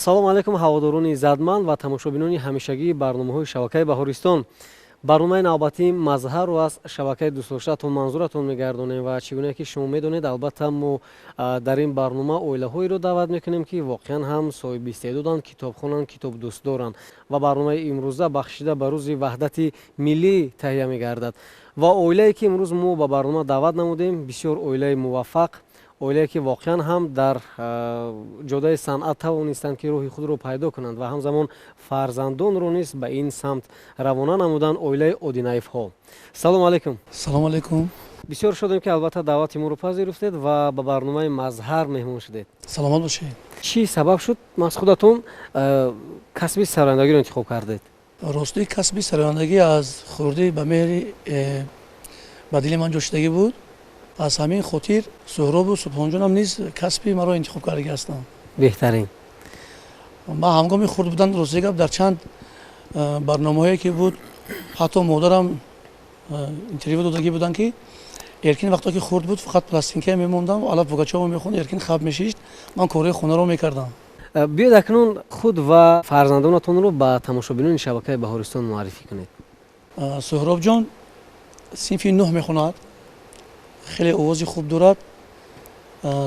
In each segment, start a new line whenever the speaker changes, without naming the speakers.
ассалому алайкум ҳаводорони иззатманд ва тамошобинони ҳамешагии барномаҳои шабакаи баҳористон. барномаи навбатии мазҳарро аз шабакаи дӯстдоштаатон манзуратон мегардонем ва чӣ гуне ки шумо медонед, албатта мо дар ин барнома оилаҳоеро даъват мекунем ки воқеан ҳам соҳиби истеъдоданд, китобхонанд, китобдӯст доранд ва барномаи имрӯза бахшида ба рӯзи ваҳдати миллӣ таҳия мегардад. ва оилае ки имрӯз мо ба барнома даъват намудем бисёр оилаи муваффақ, оилае ки воқеан ҳам дар ҷодаи санъат тавонистанд ки роҳи худро пайдо кунанд ва ҳамзамон фарзандонро низ ба ин самт равона намуданд, оилаи Одинаевҳо. Салому алайкум.
Салому алайкум.
бисёр шудем ки албатта даъвати моро пазируфтед ва ба барномаи мазҳар меҳмон шудед.
Саломат бошед.
чӣ сабаб шуд аз худатон касби сарояндагиро интихоб кардед?
Ростии касби сарояндагӣ аз хурдӣ ба меҳри ба дили ман ҷошидагӣ буд. аз ҳамин хотир Суҳробу Субҳонҷонам низ касби маро интихоб кардагӣ ҳастанд.
беҳтарин.
ман ҳангоми хурд будан ростии гап дар чанд барномаҳое ки буд, ҳатто модарам интервю додагӣ буданд ки Эркин вақто ки хурд буд фақат пластинка мемондам, алла Пугачёва мехонд, Эркин хаб мешишт, ман кораи хонаро мекардам.
биёед акнун худ ва фарзандонатонро ба тамошобинони шабакаи баҳористон муаррифӣ кунед.
Суҳробҷон синфи 9 мехонад, хеле овози хуб дорад.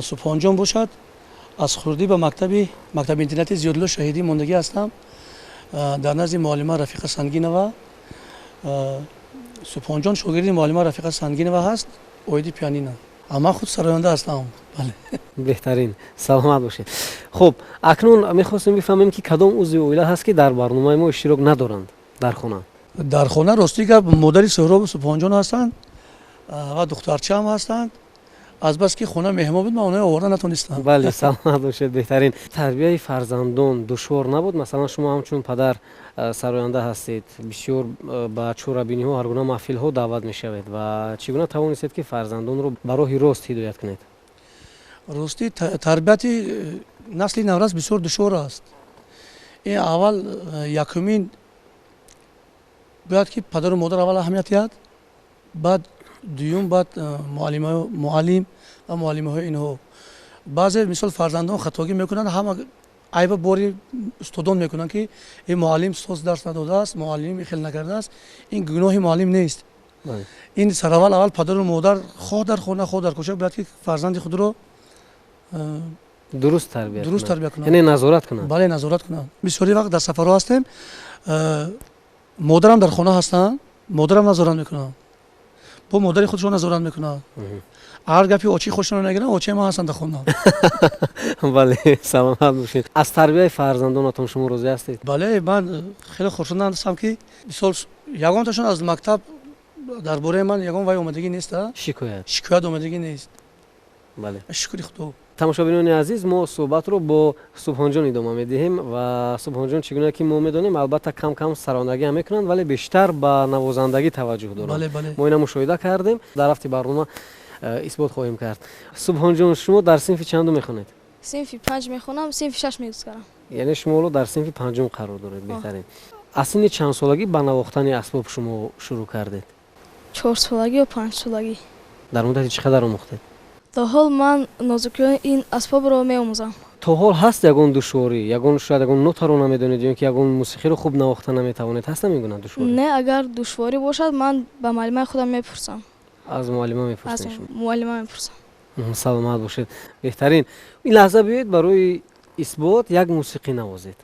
Субҳонҷон бошад, аз хурдӣ ба мактаби интернати Зиёдулло Шаҳидӣ мондагӣ ҳастам, дар назди муаллима Рафиқа Сангинова. Субҳонҷон шогирди муаллима Рафиқа Сангинова ҳаст, оиди пианино. Ман худ сароянда ҳастам.
беҳтарин, саломат бошед. хуб, акнун мехостем бифаҳмем ки кадом узви оила ҳаст ки дар барномаи мо иштирок надоранд дар хона?
Дар хона ростии гап модари Суҳробу Субҳонҷон ҳастанд ва духтарчаам ҳастанд. Азбаски хона меҳмон буд, ман онҳоро оварда натонистам.
бале, саломат бошед, беҳтарин. тарбияи фарзандон душвор набуд? Масалан, шумо ҳамчун падар сароянда ҳастед, бисёр ба чорабиниҳо, ҳар гуна маҳфилҳо даъват мешавед ва чӣ гуна тавонистед ки фарзандонро ба роҳи рост ҳидоят кунед?
Ростӣ тарбияти насли наврас бисёр душвор аст. Ин аввал якумин бояд ки падару модар аввал аҳамият диҳад, баъд дуюм, баъд муаллим ва муаллимаҳои инҳо. баъзе мисол фарзандон хатогӣ мекунанд, ҳама айба бори устодон мекунанд ки ин муаллим соз дарс надодааст, муаллим ин хел накардааст. Ин гуноҳи муаллим нест. ин сараввал аввал падару модар хоҳ дар хона, хоҳ дар кӯча бояд ки фарзанди худро
дуруст тарбия
кунанд.
яъне назорат кунанд.
бале, назорат кунанд. бисёри вақт дар сафарҳо ҳастем, модарам дар хона ҳастанд, модарам назорат мекунанд, бо модари худшон назорат мекунанд. ҳар гапи очи худшонро нагиранд, очи ман ҳастанд дар хона.
бале, саломат бошед. аз тарбияи фарзандонатон шумо розӣ ҳастед?
бале, ман хеле хурсанд ҳастам ки мисол ягонташон аз мактаб дар бораи ман ягон вай омадагӣ нест. шикоят омадагӣ нест.
бале,
шукри худо.
тамошобинони азиз, мо суҳбатро бо Субҳонҷон идома медиҳем ва Субҳонҷон чӣ гуна ки мо медонем, албатта кам сарояндагӣ ҳам мекунанд, вале бештар ба навозандагӣ таваҷҷӯҳ доранд. мо ина мушоҳида кардем, дар рафти барнома исбот хоҳем кард. Субҳонҷон, шумо дар синфи чандум мехонед?
синфи 5 мехонам, синфи 6 мегузгарам.
яъне шумо ҳоло дар синфи 5 қарор доред. беҳтарин. аз синни чанд солагӣ ба навохтани асбоб шумо шурӯъ кардед?
4 солагӣ ё 5 солагӣ.
дар муддати чӣ қадар омӯхтед?
то ҳол ман нозукиёни ин асбобро меомӯзам.
то ҳол ҳаст ягон душворӣ, шояд ягон нотаро намедонед ё ки ягон мусиқиро хуб навохта наметавонед? ҳаст ҳамин гуна душворӣ?
не, агар душворӣ бошад, ман ба муаллимаи худам мепурсам.
аз муаллима мепурсед шумо?
муаллима мепурсам.
саломат бошед. беҳтарин. ин лаҳза биёед барои исбот як мусиқӣ навозед.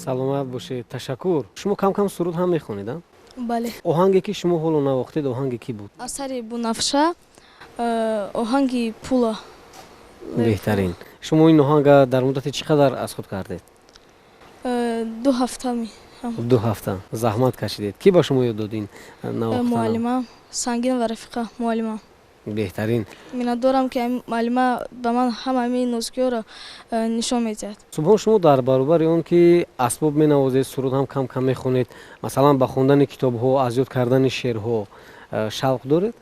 саломат бошед. ташаккур. шумо кам суруд ҳам мехонед?
бале.
оҳанге ки шумо ҳоло навохтед оҳанги кӣ буд?
Асари Бунафша оҳанги Пула.
беҳтарин. Шумо ин оҳанга дар муддати чӣ қадар аз худ кардед?
2 ҳафта ми.
2 ҳафта заҳмат кашидед. Ки ба шумо ёд дод ин навохтана?
Муаллимам Сангин ва Рафиқа муаллимам.
беҳтарин.
Миннатдорам ки муаллима ба ман ҳама ҳамин нозикиҳоро нишон медиҳад.
субҳон шумо дар баробари он ки асбоб менавозед, суруд ҳам кам кам мехонед, масалан ба хондани китобҳо, аз ёд кардани шеърҳо шавқ доред?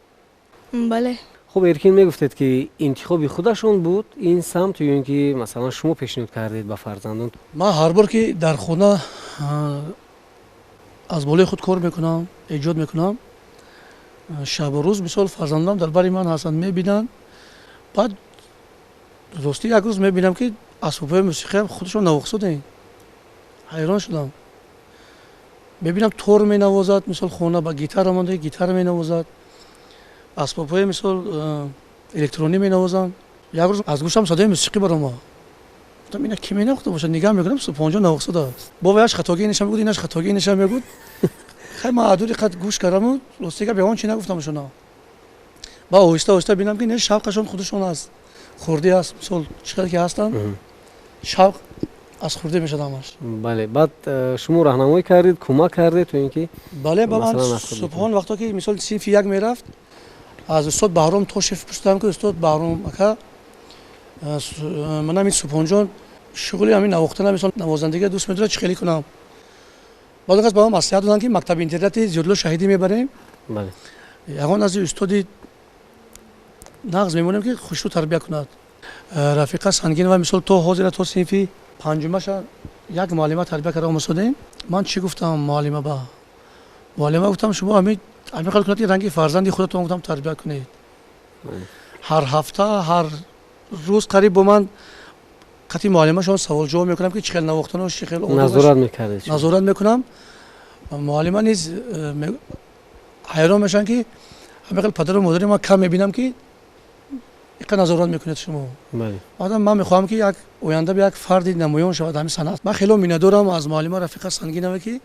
Бале.
хуб эркин мегуфтед ки интихоби худашон буд ин самт ё ин ки масалан шумо пешниҳод кардед ба фарзандон?
ман ҳар бор ки дар хона аз болои худ кор мекунам, эҷод мекунам, шабу рӯз мисол фарзандам дар бари ман ҳастанд мебинанд, баъд рости як рӯз мебинам ки асбобҳои мусиқиам худашон навохсуден. ҳайрон шудам. мебинам тор менавозад, мисол хона ба гитара монда, гитара менавозад, асбобҳои мисол электронӣ менавозанд. як рӯз аз гӯшам садои мусиқӣ баромад. гуфтам ина ки менавохта бошад, нигоҳ мекунам субҳонҷон навохсудааст. бова яш хатогӣ нишон мегуд, инаш хатогӣ нишон мегуд. хай ман адури қад гӯш кардаму ростига бе он чи нагуфтам шуна. ба оҳиста оҳиста бинам ки не шавқашон худашон аз хурдӣ аст, мисол чӣ қадр ки ҳастанд, шавқ аз хурдӣ мешад ҳамаш.
бале, баъд шумо раҳнамоӣ кардед, кӯмак кардед то ин ки
бале, ба ман
масалан аз худ
субҳон вақто ки мисол синфи як мерафт, аз устод Баҳром Тошев пурсидам ки устод Баҳром ака, манам ин субҳонҷон шуғули ҳамин навохтана, мисол навозандагӣ дӯст медорад, чӣ хеле кунам. баъд аз ба ман маслиҳат доданд ки мактаби интернати Зиёдулло Шаҳидӣ мебарем,
бале,
ягон аз устоди нағз мемонем ки хушрӯ тарбия кунад. Рафиқа Сангинова мисол то ҳозира то синфи панҷумаша як муаллима тарбия карда омӯзодем. ман чӣ гуфтам муаллима ба муаллима гуфтам шумо ҳамин қадр кунед ки ранги фарзанди худатон гуфтам тарбия кунед. ҳар ҳафта ҳар рӯз қариб бо ман қати муаллимашон савол ҷавоб мекунам ки чӣ хел навохтану чӣ хел
назорат мекардед?
назорат мекунам. муаллима низ ҳайрон мешаванд ки ҳамин қадр падару модари ман кам мебинам ки ин қадр назорат мекунед шумо.
бале,
баъдам ман мехоҳам ки як оянда як фарди намоён шавад ҳамин санъат. ман хело миннатдорам аз муаллима Рафиқа Сангинова ки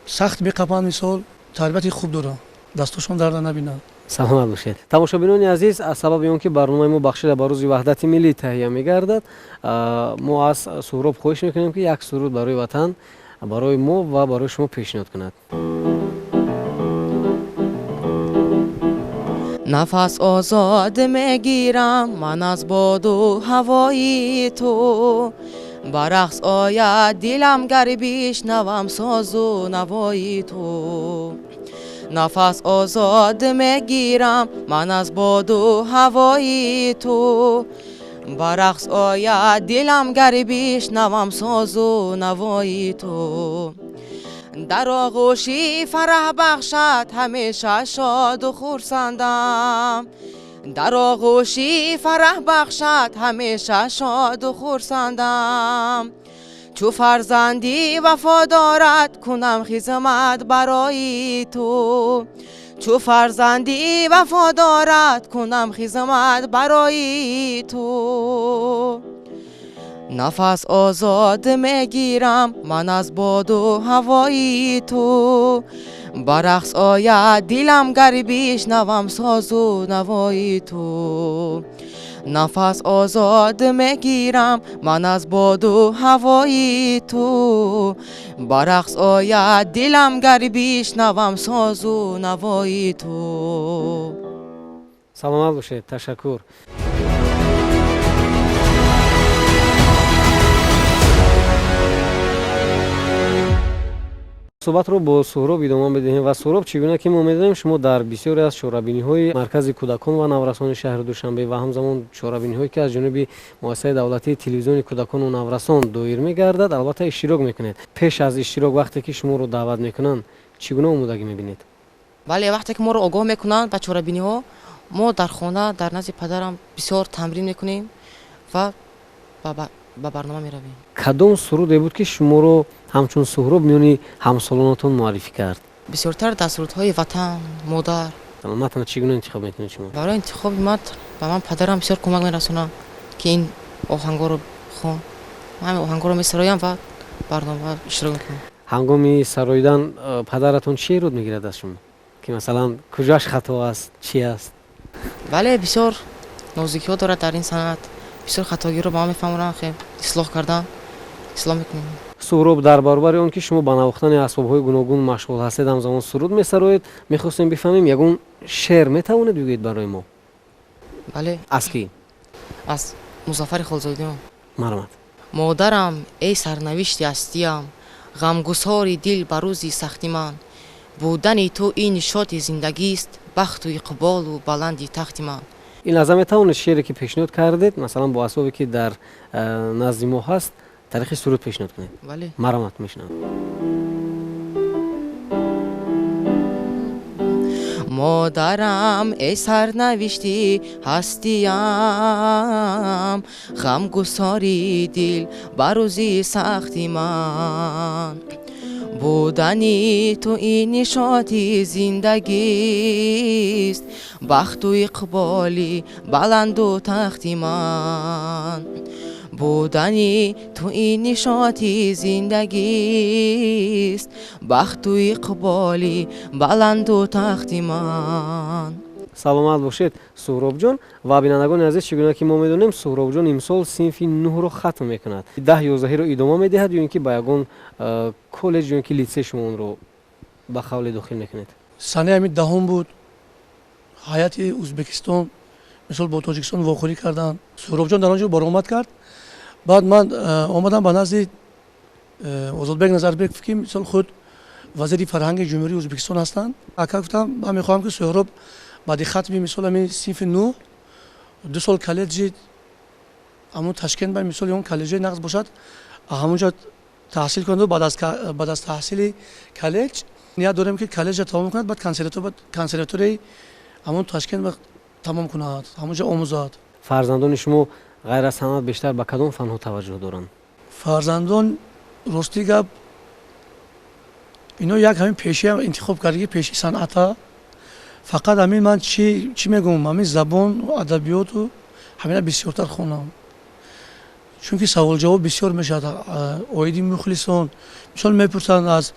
сахт меқапанд, мисол тарбияти хуб доранд, дасташон дарда набинанд.
саломат бошед. тамошобинони азиз, аз сабаби он ки барномаи мо бахшида ба рӯзи ваҳдати миллӣ таҳия мегардад, мо аз Суҳроб хоҳиш мекунем ки як суруд барои ватан, барои мо ва барои шумо пешниҳод кунад.
нафас озод мегирам ман аз боду ҳавои ту, ба рақс ояд дилам гар бишнавам созу навои ту. нафас озод мегирам ман аз боду ҳавои ту, ба рақс ояд дилам гар бишнавам созу навои ту. дар оғӯши фараҳ бахшад ҳамеша шоду хурсандам, дар оғӯши фараҳ бахшад ҳамеша шоду хурсандам. чу фарзанди вафодорат кунам хизмат барои ту, чу фарзанди вафодорат кунам хизмат барои ту. нафас озод мегирам ман аз боду ҳавои ту, ба рақс ояд дилам гар бишнавам созу навои ту. нафас озод мегирам ман аз боду ҳавои ту, ба рақс ояд дилам гар бишнавам созу навои ту.
саломат бошед. ташаккур. суҳбатро бо Суҳроб идома медиҳем ва Суҳроб, чӣ гуна ки мо медонем шумо дар бисёре аз чорабиниҳои маркази кӯдакон ва наврасони шаҳри Душанбе ва ҳамзамон чорабиниҳое ки аз ҷониби муассисаи давлатии телевизиони кӯдакону наврасон доир мегардад, албатта иштирок мекунед. пеш аз иштирок вақте ки шуморо даъват мекунанд, чӣ гуна омодагӣ мебинед?
бале, вақте ки моро огоҳ мекунанд ба чорабиниҳо, мо дар хона дар назди падарам бисёр тамрин мекунем ва ба барнома меравем.
кадом суруде буд ки шуморо ҳамчун Суҳроб миёни ҳамсолонатон муаррифӣ кард?
бисёртар дар сурудҳои ватан, модар.
матнан чӣ гуна интихоб мекунед шумо?
барои интихоби мат ба ман падарам бисёр кӯмак мерасонад ки ин оҳангоро хон. ман ҳамин оҳангоро месароям ва барнома иштирок мекунам.
ҳангоми сароидан падаратон чие руд мегирад аз шумо ки масалан куҷоаш хато аст чи аст?
бале бисёр нозикиҳо дорад дар ин санъат. бисёр хатогиро ба ма мефаҳмонанд, хел ислоҳ кардан ислоҳ мекунем.
суҳроб дар баробари он ки шумо ба навохтани асбобҳои гуногун машғул ҳастед ҳамзамон суруд месароед. мехостем бифаҳмем ягон шеър метавонед бигӯед барои мо?
бале
аз ки?
аз музаффари холзодиён.
марҳамат.
модарам эй сарнавишти ҳастиям, ғамгусори дил ба рӯзи сахти ман. будани ту ин нишоти зиндагист, бахту иқболу баланди тахти ман.
ин лаҳза метавонед шеъре ки пешниҳод кардед масалан бо асбобе ки дар назди мо ҳаст тариқи суруд пешниҳод кунед?
бале
марҳамат, мешунавам.
модарам эй сарнавишти ҳастиям, ғамгусори дил ба рӯзи сахти ман. будани ту ин нишоти зиндагист, бахту иқболи баланду тахти ман. будани ту ин нишоти зиндагист, бахту иқболи баланду тахти ман.
саломат бошед суҳробҷон ва бинандагони азиз, чӣ гуна ки мо медонем суҳробҷон имсол синфи 9-ро хатм мекунад. 10-11-ро идома медиҳад ё ин ки ба ягон коллеҷ ё ин ки литсей шумо онро ба хавле дохил мекунед?
санаи ҳами даҳум буд. ҳайати ӯзбекистон мисол бо тоҷикистон вохӯрӣ кардан. суҳробҷон дар он ҷо баромад кард. баъд ман омадам ба назди озодбек назарбеков ки мисол худ вазири фарҳанги ҷумҳурии ӯзбекистон ҳастанд. ака гуфтам ман мехоҳам ки суҳроб баъди хатми мисол ҳами синфи 9 2 сол коллеҷи ҳамун Ташкент ба мисоли он коллеҷаи нағз бошад, ҳамунҷо таҳсил кунад. баъд аз таҳсили коллеҷ ният дорем ки коллеҷа тамом кунад, баъд консерваторияи ҳамун Ташкент тамом кунад, ҳамунҷо омӯзад.
фарзандони шумо ғайр аз санъат бештар ба кадом фанҳо таваҷҷӯҳ доранд?
фарзандон рости гап ино як ҳамин пеши интихоб кардагӣ пеши санъата. фақат ҳамин ман чӣ мегӯм, ҳамин забон адабиёту ҳамина бисёртар хонам. чунки саволҷавоб бисёр мешавад оиди мухлисон. мисол мепурсанд аз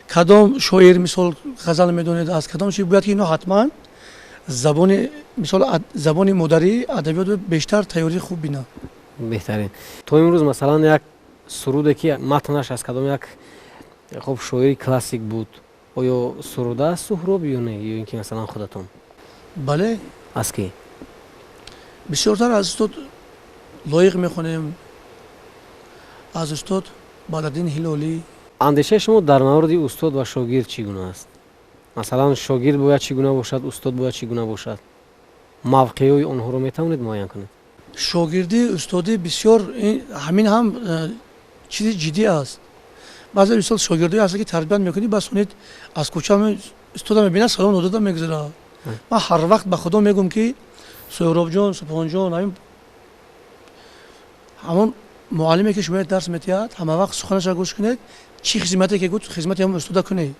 кадом шоир мисол ғазал медонед, аз кадом чӣ бояд ки ино ҳатман забони модарӣ адабиёту бештар тайёрии хуб бинад.
беҳтарин. то имрӯз масалан як суруде ки матнаш аз кадом як хуб шоири классик буд, оё сурудааст суҳроб ё не, ё ин ки масалан худатон?
бале
аз ки?
бисёртар аз устод лоиқ мехонем, аз устод Бадраддин Ҳилолӣ.
андешаи шумо дар мавриди устод ва шогирд чӣ гуна аст? масалан шогирд бояд чӣ гуна бошад, устод бояд чӣ гуна бошад? мавқеҳои онҳоро метавонед муайян кунед?
шогирдӣ устодӣ бисёр ҳамин ҳам чизи ҷиддӣ аст. баъзе мисол шогирдое ҳаст ки тарбият мекунӣ, бас онед аз кӯча устода мебинад салом нодода мегузарад. ман ҳар вақт ба худо мегӯм ки суҳробҷон, субҳонҷон, ҳамон муаллиме ки шумо дарс метиҳад, ҳама вақт суханаша гӯш кунед, чӣ хизмате ки гуфт хизмати ҳамон устода кунед.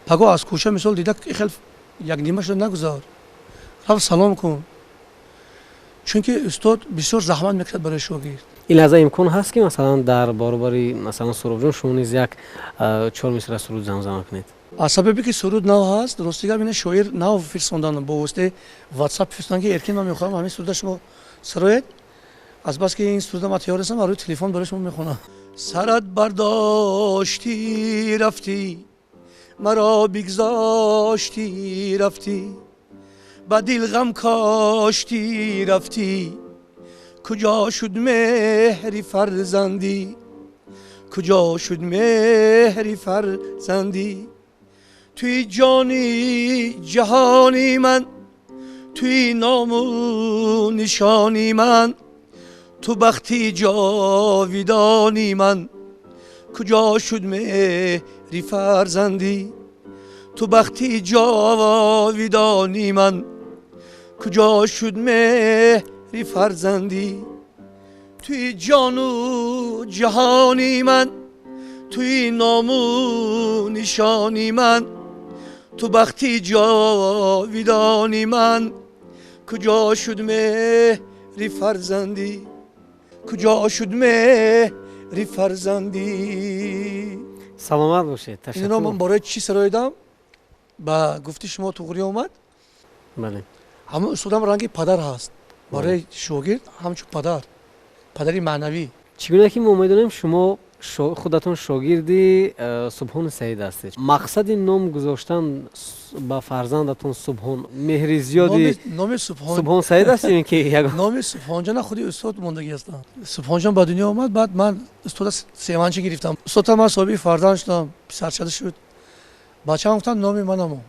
паго аз кӯча мисол дида хел якнима шуда нагузар, рафт салом кун. чунки устод бисёр заҳмат мекунад барои шогирд.
ин лаҳза имкон ҳаст ки масалан дар баробари масалан суҳробҷон шумо низ як 4 мисра суруд замзама кунед? аз сабаби ки суруд нав ҳаст, рости гап ина шоир нав фирсондан бо воситаи ватсап фирсондан ки эркин ман мехоҳам ҳамин суруда шумо сароед. азбаски ин суруда ман тайёр ҳастам, рӯи телефон барои шумо мехонам. сарат бардошти рафтӣ, маро бигзошти рафтӣ, ба дил ғам кашти рафтӣ, куҷо шуд меҳри фарзандӣ, куҷо шуд меҳри фарзандӣ. توی جانی جهانی من، توی نام و نشانی من، تو بختی جاویدانی من، کجا شد مهری فرزندی؟ تو بختی جاویدانی من، کجا شد مهری فرزندی؟ توی جان و جهانی من، توی نام و نشانی من، تو بختی جاویدانی من، کجا شد مهری فرزندی؟ کجا شد مهری فرزندی؟ саломат бошед.
инро ман
Ташаккур.
бораи чӣ сароидам ба гуфти шумо туғри омад.
бале
ҳамон устодам ранги падар ҳаст барои шогирд ҳамчун падари маънавӣ.
чӣ гуна ки мо медонем шумо худатон шогирди Субҳони Саид ҳастед. Мақсади ном гузоштан ба фарзандатон Субҳон меҳри зиёди
номи
Субҳон Саид аст ё ин ки ягон
номи Субҳонҷона худи устод мондагӣ ҳастанд. Субҳонҷон ба дунё омад, баъд ман устода севанчӣ гирифтам. Устодам ман соҳиби фарзанд шудам, писарчада шуд. Бачаам гуфтанд номи манамо.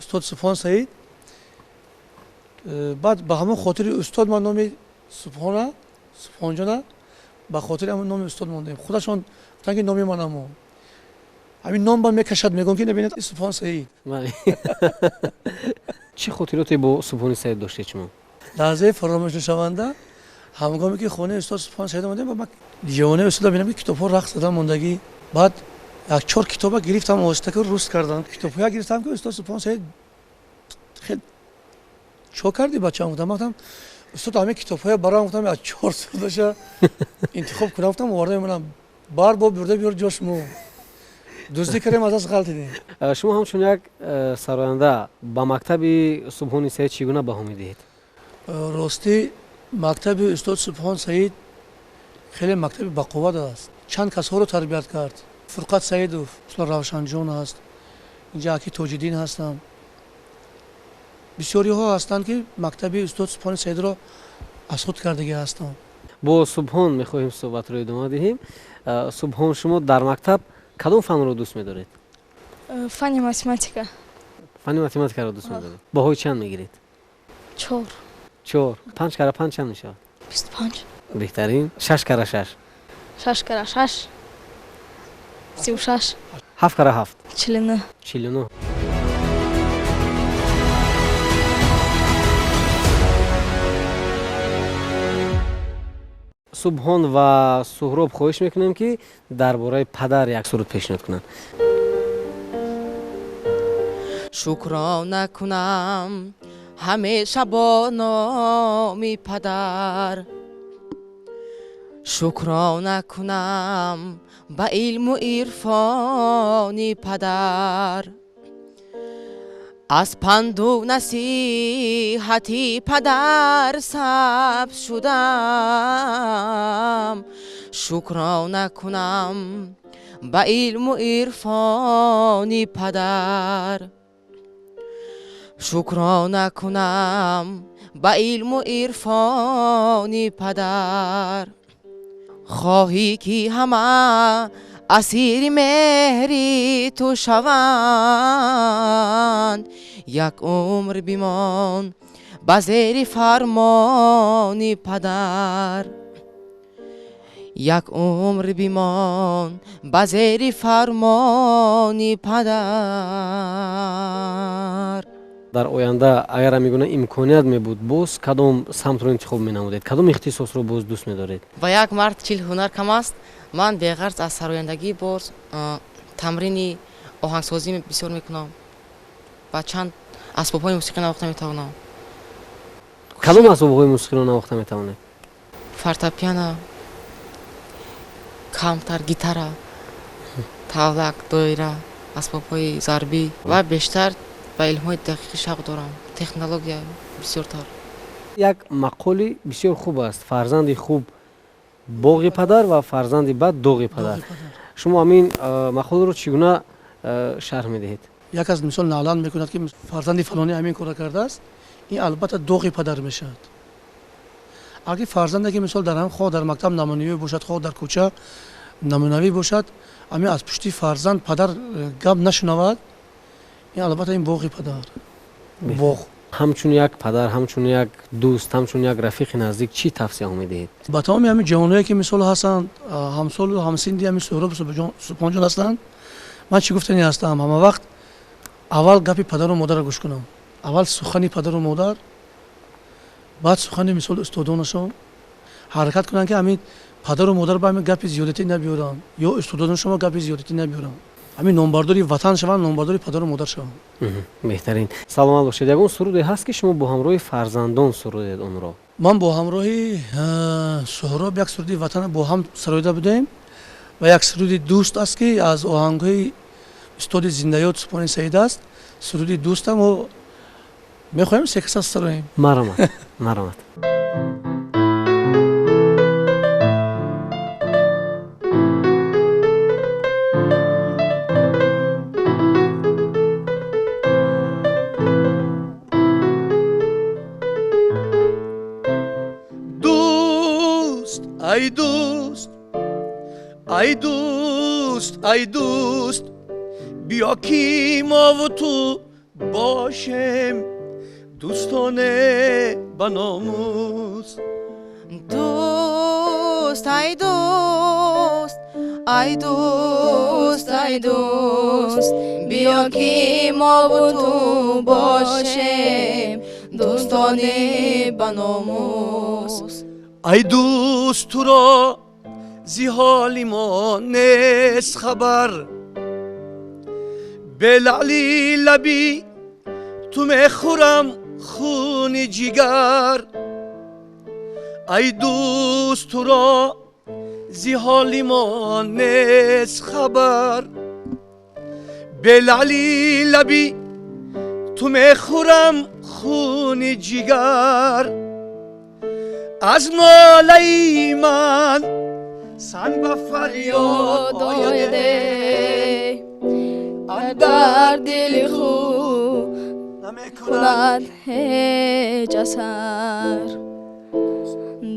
Устод Субҳон Саид. Баъд ба ҳамон хотири устод ман номи Субҳонҷона ба хотири ҳамон номи устод мондем. Худашон гуфтанд ки номи манамо. ҳамин ном ба мекашад, мегӯям ки набинед Субҳон Саид.
бале чӣ хотироте бо Субҳони Саид доштед шумо?
лаҳзаи фаромӯшнашаванда ҳангоме ки хонаи устод Субҳон Саид омадем, ман ҷавонаи устодро бинам ки китобҳо рақс задан мондагӣ. Баъд як-чор китоба гирифтам, овостака руст кардам. Китобҳоя гирифтам ки устод Субҳон Саид хел чо карди бачаам гуфтам. Гуфтам устод ҳамин китобҳоя барам, гуфтам як 4 содаша интихоб кунам, гуфтам оварда мемонам. Бар бо бурда биёр ҷошмо. дуздӣ кардем, аз даст ғалтидем.
шумо ҳамчун як сароянда ба мактаби Субҳони Саид чӣ гуна баҳо медиҳед?
ростӣ мактаби устод Субҳон Саид хеле мактаби бақувват аст. чанд касҳоро тарбият кард. Фурқат Саидов, Равшанҷон аст, инҷа Аки Тоҷиддин ҳастанд. бисёриҳо ҳастанд ки мактаби устод Субҳони Саидро асқут кардагӣ ҳастанд.
бо Субҳон мехоҳем суҳбатро идома диҳем. Субҳон, шумо дар мактаб кадом фанро дӯст медоред?
фани математика.
фани математикаро дӯст медоред. баҳои чанд мегиред?
4
4. 5 кара 5 чанд мешавад?
25
беҳтарин. 6 кара 6?
6 кара 6 36
7 кара 7?
49
49. Субҳон ва Суҳроб хоҳиш мекунем ки дар бораи падар як суруд пешниҳод кунанд.
шукрона кунам ҳамеша бо номи падар, шукрона кунам ба илму ирфони падар, аз панду насиҳати падар сабз шудам, шукрона кунам ба илму ирфони падар, шукрона кунам ба илму ирфони падар. хоҳӣ ки ҳама асири меҳри ту шаванд, як умр бимон ба зери фармони падар, як умр бимон ба зери фармони падар.
дар оянда агар мегӯна имконият мебуд, боз кадом самтро интихоб менамудед? Кадом ихтисосро боз дӯст медоред?
ба як мард чил ҳунар кам аст. ман беғарз аз сарояндагӣ боз тамрини оҳангсозӣ бисёр мекунам. ба чанд асбобҳои мусиқӣ навохта метавонам.
Кадом асбобҳои мусиқиро навохта метавонед?
фортепиано, камтар гитара, тавлак, доира, асбобҳои зарбӣ ва бештар ба илмҳои дақиқи шавқ дорам. Технология бисёртар.
Як мақоли бисёр хуб аст. Фарзанди хуб боғи падар ва фарзанди бад доғи падар. шумо ҳамин мақолро чӣ гуна шарҳ медиҳед?
як аз мисол наълан мекунад ки фарзанди фалоне ҳамин кора кардааст, ин албатта доғи падар мешавад. агар фарзанде ки мисол дар ҳам хоҳ дар мактаб намунавӣ бошад, хоҳ дар кӯча намунавӣ бошад, ҳамин аз пушти фарзанд падар гап нашунавад, ин албатта ин боғи падар. боғ
ҳамчун як падар, ҳамчун як дӯст, ҳамчун як рафиқи наздик чӣ тавсияҳо медиҳед?
ба тамоми ҳамин ҷавонҳое ки мисол ҳастанд, ҳамсолу ҳамсинди ҳамин Суҳроб Субҳонҷон ҳастанд, ман чӣ гуфтанӣ ҳастам, ҳама вақт аввал гапи падару модарро гӯш кунам. аввал сухани падару модар, баъд сухани мисол устодонашон. ҳаракат кунанд ки ҳамин падару модар ба ҳамин гапи зиёдатӣ набиёранд, ё устодонашон гапи зиёдатӣ набиёранд. ҳамин номбардори ватан шаванд, номбардори падару модар шаванд.
беҳтарин. Саломат бошед. Ягон суруде ҳаст ки шумо бо ҳамроҳи фарзандон сурудед онро?
ман бо ҳамроҳи Суҳроб як суруди ватана бо ҳам сароида будем. ва як суруди дӯст аст ки аз оҳангҳои устоди зиндаёд Субҳони Саид аст. Суруди дӯстаму мехоҳем секса сароем.
маромад маромад.
Ай дӯст, ай дӯст, ай дӯст, биё ки мову ту бошем дӯстоне ба номус.
Дӯст, ай дӯст, ай дӯст, ай дӯст, биё ки мо бу ту бошем дӯстони ба номус.
ай дӯст, туро зи ҳоли мо нест хабар, бе лаъли лаби ту мехӯрам хуни ҷигар. ай дӯст, туро зи ҳоли мо нест хабар, бе лаъли лаби ту мехӯрам хуни ҷигар. аз нолаи ман сан ба фарёд ояде,
در دل خود کند هیچ اثر.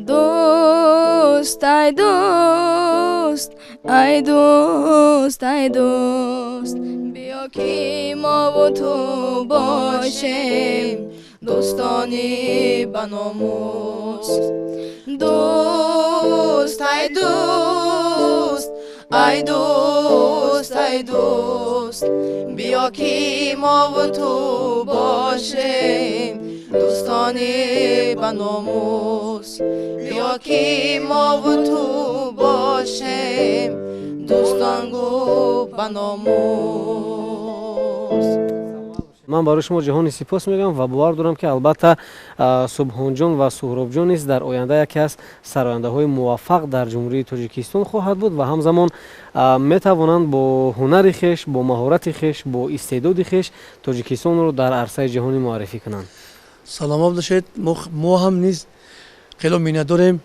دوست ای دوست، ای دوست، ای دوست، بیا که ما و تو باشیم دوستانی به ناموس. دوست ای دوست، ای دوست، ای دوست، بیا که ما و تو باشیم دوستانی به ناموس. بیا که ما و تو باشیم دوستان گو به ناموس.
ман барои шумо ҷаҳони сипос мегӯям ва бовар дорам ки албатта субҳонҷон ва суҳробҷон низ дар оянда яке аз сарояндаҳои муваффақ дар ҷумҳурии тоҷикистон хоҳад буд ва ҳамзамон метавонанд бо ҳунари хеш, бо маҳорати хеш, бо истеъдоди хеш тоҷикистонро дар арсаи ҷаҳонӣ муаррифӣ кунанд.
саломат бошед. мо ҳам низ хело миннатдорем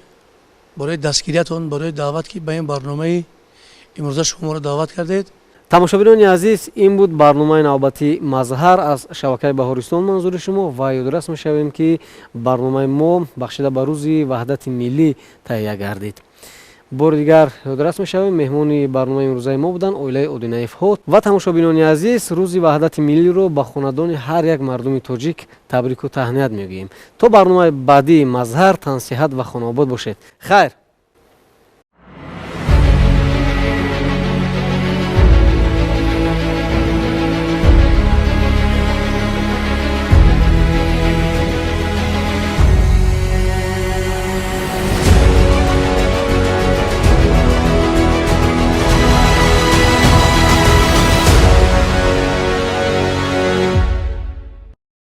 барои дастгириятон, барои даъват ки ба ин барномаи имрӯза шуморо даъват кардед.
тамошобинони азиз, ин буд барномаи навбати Мазҳар аз шабакаи Баҳористон манзури шумо ва ёдорас мешавем ки барномаи мо бахшида ба рӯзи ваҳдати миллӣ таҳия гардид. бори дигар ёдорас мешавем меҳмони барномаи имрӯзаи мо буданд оилаи Одинаевҳо. ва тамошобинони азиз, рӯзи ваҳдати миллиро ба хонадони ҳар як мардуми тоҷик табрику таҳният мегӯем. то барномаи баъдии Мазҳар, тансиҳат ва хонобод бошед. хайр.